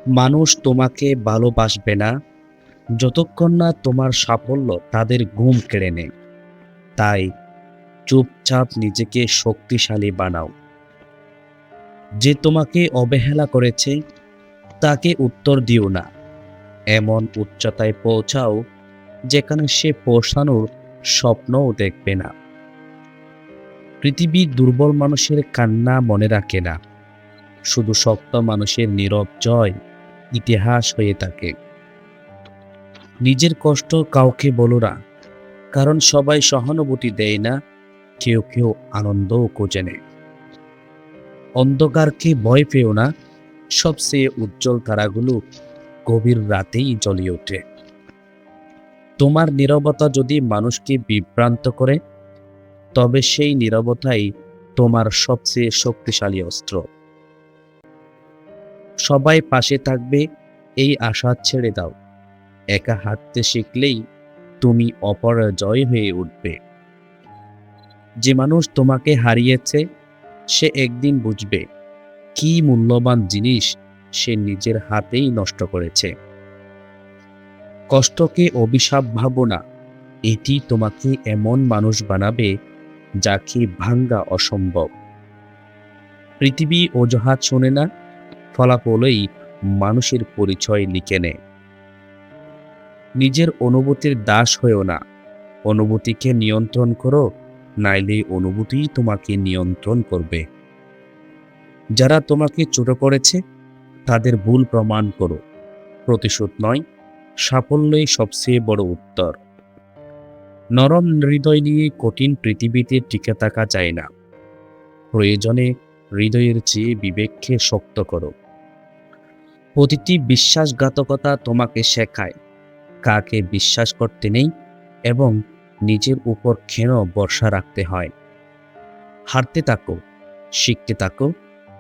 মানুষ তোমাকে ভালোবাসবে না যতক্ষণ না তোমার সাফল্য তাদের ঘুম কেড়ে নেয়। তাই চুপচাপ নিজেকে শক্তিশালী বানাও। যে তোমাকে অবহেলা করেছে তাকে উত্তর দিও না। এমন উচ্চতায় পৌঁছাও যেখানে সে পৌঁছানোর স্বপ্নও দেখবে না। পৃথিবী দুর্বল মানুষের কান্না মনে রাখে না, শুধু শক্ত মানুষের নীরব জয় ইতিহাস হয়ে থাকে। নিজের কষ্ট কাউকে বলো না, কারণ সবাই সহানুভূতি দেয় না, কেউ কেউ আনন্দও খুঁজে নেয়। অন্ধকারকে ভয় পেও না, সবচেয়ে উজ্জ্বল তারাগুলো গভীর রাতেই জ্বলে ওঠে। তোমার নীরবতা যদি মানুষকে বিভ্রান্ত করে, তবে সেই নীরবতাই তোমার সবচেয়ে শক্তিশালী অস্ত্র। সবাই পাশে থাকবে এই আশা ছেড়ে দাও। একা হাঁটতে শিখলেই তুমি অপরাজয় হয়ে উঠবে। যে মানুষ তোমাকে হারিয়েছে সে একদিন বুঝবে কি মূল্যবান জিনিস সে নিজের হাতেই নষ্ট করেছে। কষ্টকে অভিশাপ ভাবো না, এটি তোমাকে এমন মানুষ বানাবে যাকে ভাঙ্গা অসম্ভব। পৃথিবী অজুহাত শোনে না, ফলাফলই মানুষের পরিচয় লিখে নেয়। নিজের অনুভূতির দাস হয়েও না, অনুভূতিকে নিয়ন্ত্রণ করো, নাইলে অনুভূতিই তোমাকে নিয়ন্ত্রণ করবে। যারা তোমাকে ছোট করেছে তাদের ভুল প্রমাণ করো, প্রতিশোধ নয়, সাফল্যই সবচেয়ে বড় উত্তর। নরম হৃদয় নিয়ে কঠিন পৃথিবীতে টিকে থাকা যায় না। প্রয়োজনে হৃদয়ের চেয়ে বিবেককে শক্ত করো। প্রতিটি বিশ্বাসঘাতকতা তোমাকে শেখায় কাকে বিশ্বাস করতে নেই এবং নিজের উপর কেন ভরসা রাখতে হয়। হারতে থাকো, শিখতে থাকো,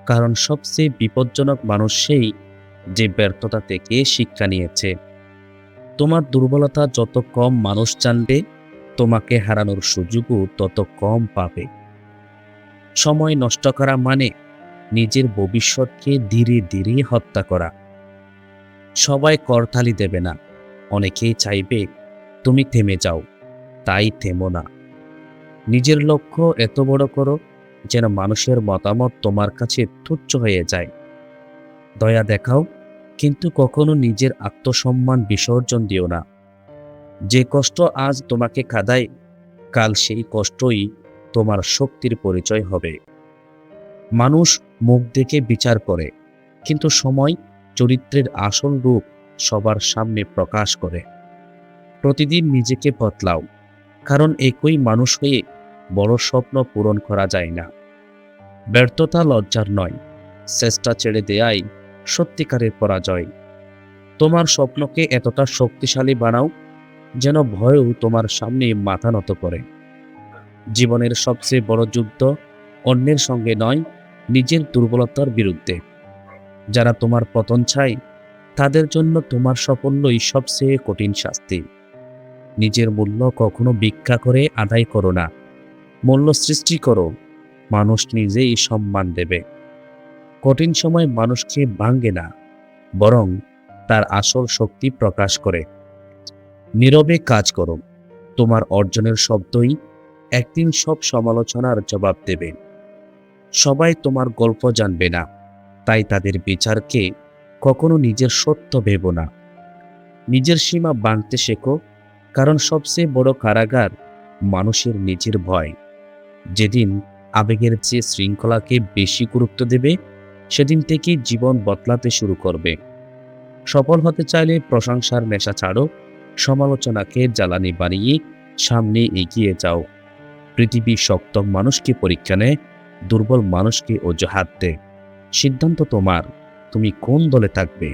কারণ সবচেয়ে বিপজ্জনক মানুষ সেই যে ব্যর্থতা থেকে শিক্ষা নিয়েছে। তোমার দুর্বলতা যত কম মানুষ জানবে, তোমাকে হারানোর সুযোগও তত কম পাবে। সময় নষ্ট করা মানে নিজের ভবিষ্যৎকে ধীরে ধীরে হত্যা করা। সবাই করতালি দেবে না, অনেকেই চাইবে তুমি থেমে যাও, তাই থেমো না। নিজের লক্ষ্য এত বড় করো যেন মানুষের মতামত তোমার কাছে তুচ্ছ হয়ে যায়। দয়া দেখাও, কিন্তু কখনো নিজের আত্মসম্মান বিসর্জন দিও না। যে কষ্ট আজ তোমাকে কাঁদায়, কাল সেই কষ্টই তোমার শক্তির পরিচয় হবে। মানুষ মুখ দেখে বিচার করে, কিন্তু সময় চরিত্রের আসল রূপ সবার সামনে প্রকাশ করে। প্রতিদিন নিজেকে বদলাও, কারণ একই মানুষ হয়ে বড় স্বপ্ন পূরণ করা যায় না। ব্যর্থতা লজ্জার নয়, চেষ্টা ছেড়ে দেয়াই সত্যিকারের পরাজয়। তোমার স্বপ্নকে এতটা শক্তিশালী বানাও যেন ভয়ও তোমার সামনে মাথা নত করে। জীবনের সবচেয়ে বড় যুদ্ধ অন্যের সঙ্গে নয়, নিজের দুর্বলতার বিরুদ্ধে। যারা তোমার পতন চায় তাদের জন্য তোমার সাফল্যই সবচেয়ে কঠিন শাস্তি। নিজের মূল্য কখনো ভিক্ষা করে আদায় করো না, মূল্য সৃষ্টি করো, মানুষ নিজেই সম্মান দেবে। কঠিন সময় মানুষকে ভাঙে না, বরং তার আসল শক্তি প্রকাশ করে। নীরবে কাজ করো, তোমার অর্জনের শব্দই একদিন সব সমালোচনার জবাব দেবে। সবাই তোমার গল্প জানবে না, তাই তাদের বিচারকে কখনো নিজের সত্য ভেবো না। নিজের সীমা ভাঙতে শেখো, কারণ সবচেয়ে বড় কারাগার মানুষের নিজের ভয়। যেদিন আবেগের চেয়ে শৃঙ্খলাকে বেশি গুরুত্ব দেবে, সেদিন থেকেই জীবন বদলাতে শুরু করবে। সফল হতে চাইলে প্রশংসার নেশা ছাড়ো, সমালোচনাকে জ্বালানি বানিয়ে সামনে এগিয়ে যাও। পৃথিবী শক্ত মানুষকে পরীক্ষা নেয়, দুর্বল মানুষকে অজুহাত দেয়। সিদ্ধান্ত তোমার, তুমি কোন দলে থাকবে।